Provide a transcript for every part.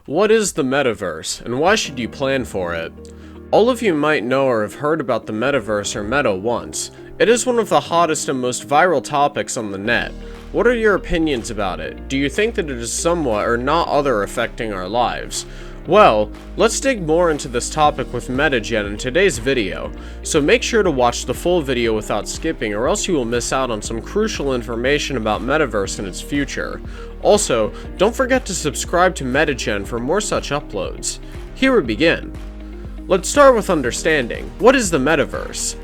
What is the Metaverse, and why should you plan for it? All of you might know or have heard about the Metaverse or Meta once. It is one of the hottest and most viral topics on the net. What are your opinions about it? Do you think that it is somewhat or not other affecting our lives? Well, let's dig more into this topic with MetaGen in today's video, so make sure to watch the full video without skipping or else you will miss out on some crucial information about Metaverse and its future. Also, don't forget to subscribe to MetaGen for more such uploads. Here we begin. Let's start with understanding. What is the Metaverse?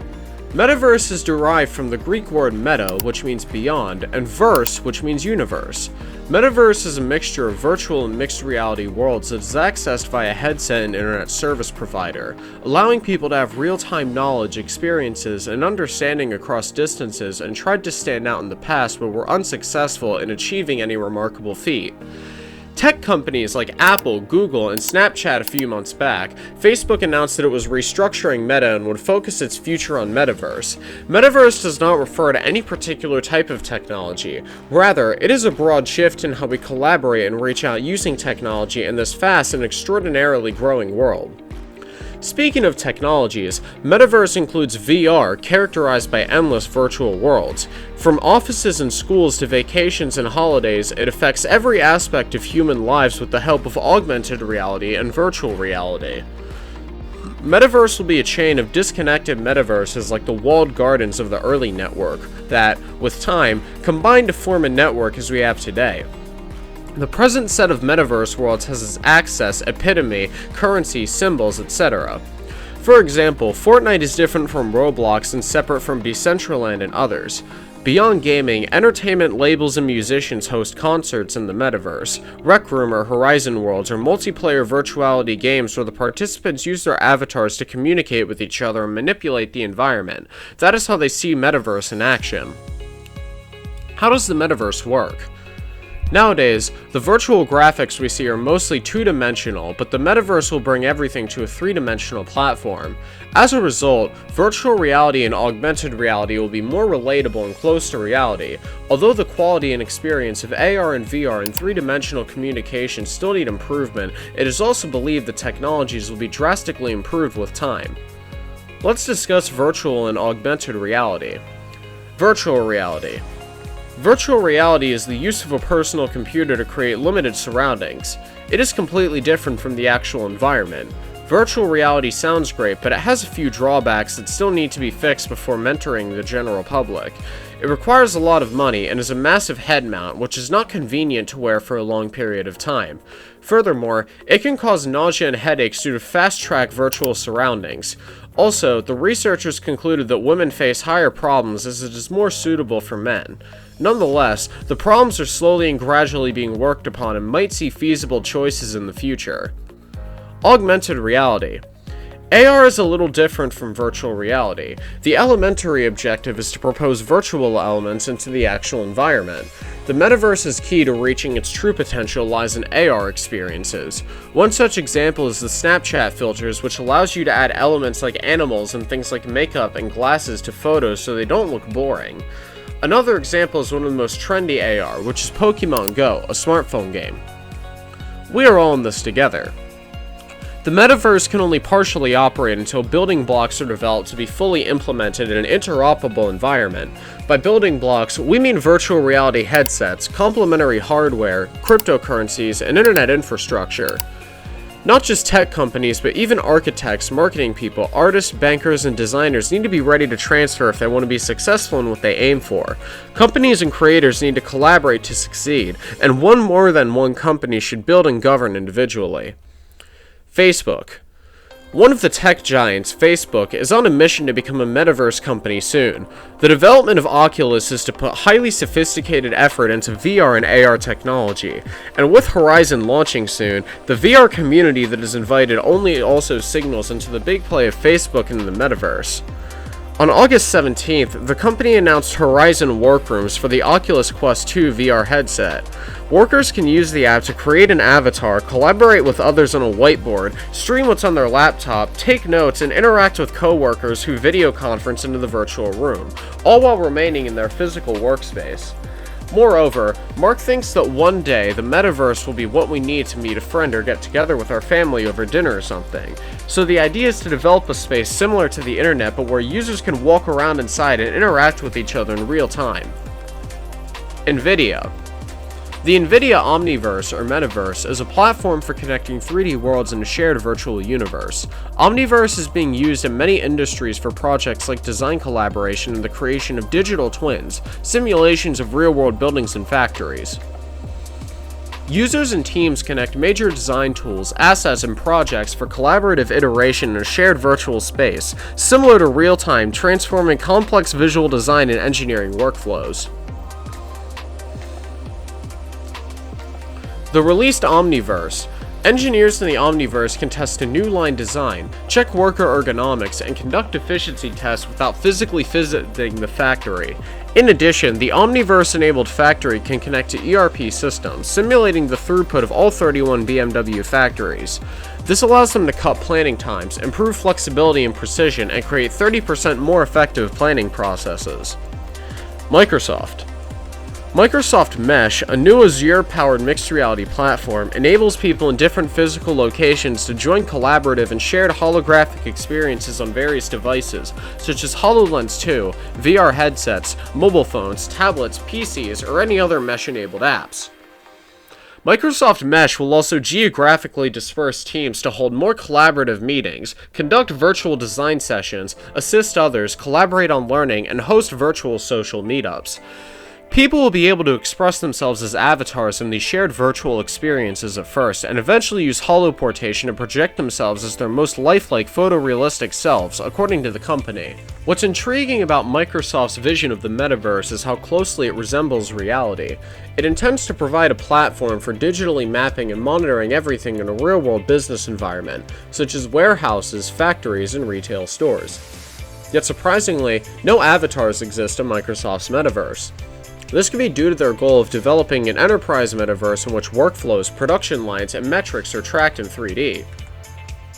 Metaverse is derived from the Greek word meta, which means beyond, and verse, which means universe. Metaverse is a mixture of virtual and mixed reality worlds that is accessed via headset and internet service provider, allowing people to have real-time knowledge, experiences, and understanding across distances and tried to stand out in the past but were unsuccessful in achieving any remarkable feat. Tech companies like Apple, Google, and Snapchat a few months back, Facebook announced that it was restructuring Meta and would focus its future on Metaverse. Metaverse does not refer to any particular type of technology. Rather, it is a broad shift in how we collaborate and reach out using technology in this fast and extraordinarily growing world. Speaking of technologies, Metaverse includes VR, characterized by endless virtual worlds. From offices and schools to vacations and holidays, it affects every aspect of human lives with the help of augmented reality and virtual reality. Metaverse will be a chain of disconnected metaverses like the walled gardens of the early network that, with time, combine to form a network as we have today. The present set of metaverse worlds has its access, epitome, currency, symbols, etc. For example, Fortnite is different from Roblox and separate from Decentraland and others. Beyond gaming, entertainment labels and musicians host concerts in the metaverse. Rec Room or Horizon Worlds are multiplayer virtuality games where the participants use their avatars to communicate with each other and manipulate the environment. That is how they see metaverse in action. How does the metaverse work? Nowadays, the virtual graphics we see are mostly two-dimensional, but the metaverse will bring everything to a three-dimensional platform. As a result, virtual reality and augmented reality will be more relatable and close to reality. Although the quality and experience of AR and VR and three-dimensional communication still need improvement, it is also believed that technologies will be drastically improved with time. Let's discuss virtual and augmented reality. Virtual reality. Virtual reality is the use of a personal computer to create limited surroundings. It is completely different from the actual environment. Virtual reality sounds great, but it has a few drawbacks that still need to be fixed before mentoring the general public. It requires a lot of money and is a massive head mount, which is not convenient to wear for a long period of time. Furthermore, it can cause nausea and headaches due to fast-track virtual surroundings. Also, the researchers concluded that women face higher problems as it is more suitable for men. Nonetheless, the problems are slowly and gradually being worked upon and might see feasible choices in the future. Augmented reality. AR is a little different from virtual reality. The elementary objective is to propose virtual elements into the actual environment. The metaverse's key to reaching its true potential lies in AR experiences. One such example is the Snapchat filters, which allows you to add elements like animals and things like makeup and glasses to photos so they don't look boring. Another example is one of the most trendy AR, which is Pokemon Go, a smartphone game. We are all in this together. The metaverse can only partially operate until building blocks are developed to be fully implemented in an interoperable environment. By building blocks, we mean virtual reality headsets, complementary hardware, cryptocurrencies, and internet infrastructure. Not just tech companies, but even architects, marketing people, artists, bankers, and designers need to be ready to transfer if they want to be successful in what they aim for. Companies and creators need to collaborate to succeed, and one more than one company should build and govern individually. Facebook. One of the tech giants, Facebook, is on a mission to become a metaverse company soon. The development of Oculus is to put highly sophisticated effort into VR and AR technology, and with Horizon launching soon, the VR community that is invited only also signals into the big play of Facebook in the metaverse. On August 17th, the company announced Horizon Workrooms for the Oculus Quest 2 VR headset. Workers can use the app to create an avatar, collaborate with others on a whiteboard, stream what's on their laptop, take notes, and interact with co-workers who video conference into the virtual room, all while remaining in their physical workspace. Moreover, Mark thinks that one day the metaverse will be what we need to meet a friend or get together with our family over dinner or something. So the idea is to develop a space similar to the internet, but where users can walk around inside and interact with each other in real time. NVIDIA. The NVIDIA Omniverse, or Metaverse, is a platform for connecting 3D worlds in a shared virtual universe. Omniverse is being used in many industries for projects like design collaboration and the creation of digital twins, simulations of real-world buildings and factories. Users and teams connect major design tools, assets, and projects for collaborative iteration in a shared virtual space, similar to real-time, transforming complex visual design and engineering workflows. The released Omniverse. Engineers in the Omniverse can test a new line design, check worker ergonomics, and conduct efficiency tests without physically visiting the factory. In addition, the Omniverse-enabled factory can connect to ERP systems, simulating the throughput of all 31 BMW factories. This allows them to cut planning times, improve flexibility and precision, and create 30% more effective planning processes. Microsoft Mesh, a new Azure-powered mixed reality platform, enables people in different physical locations to join collaborative and shared holographic experiences on various devices, such as HoloLens 2, VR headsets, mobile phones, tablets, PCs, or any other Mesh-enabled apps. Microsoft Mesh will also geographically disperse teams to hold more collaborative meetings, conduct virtual design sessions, assist others, collaborate on learning, and host virtual social meetups. People will be able to express themselves as avatars in these shared virtual experiences at first, and eventually use holoportation to project themselves as their most lifelike photorealistic selves, according to the company. What's intriguing about Microsoft's vision of the metaverse is how closely it resembles reality. It intends to provide a platform for digitally mapping and monitoring everything in a real-world business environment, such as warehouses, factories, and retail stores. Yet surprisingly, no avatars exist in Microsoft's metaverse. This could be due to their goal of developing an enterprise metaverse in which workflows, production lines, and metrics are tracked in 3D.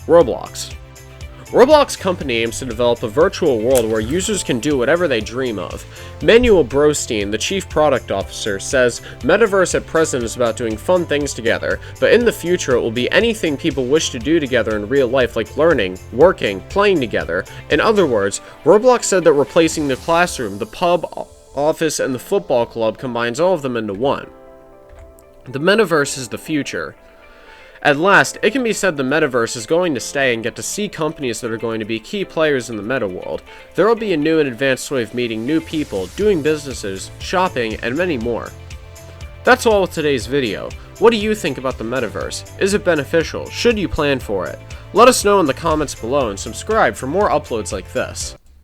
Roblox company aims to develop a virtual world where users can do whatever they dream of. Manuel Brostein, the chief product officer, says, "Metaverse at present is about doing fun things together, but in the future it will be anything people wish to do together in real life, like learning, working, playing together." In other words, Roblox said that replacing the classroom, the pub, office, and the football club combines all of them into one. The metaverse is the future. At last, it can be said the metaverse is going to stay and get to see companies that are going to be key players in the meta world. There will be a new and advanced way of meeting new people, doing businesses, shopping, and many more. That's all with today's video. What do you think about the metaverse? Is it beneficial? Should you plan for it? Let us know in the comments below and subscribe for more uploads like this.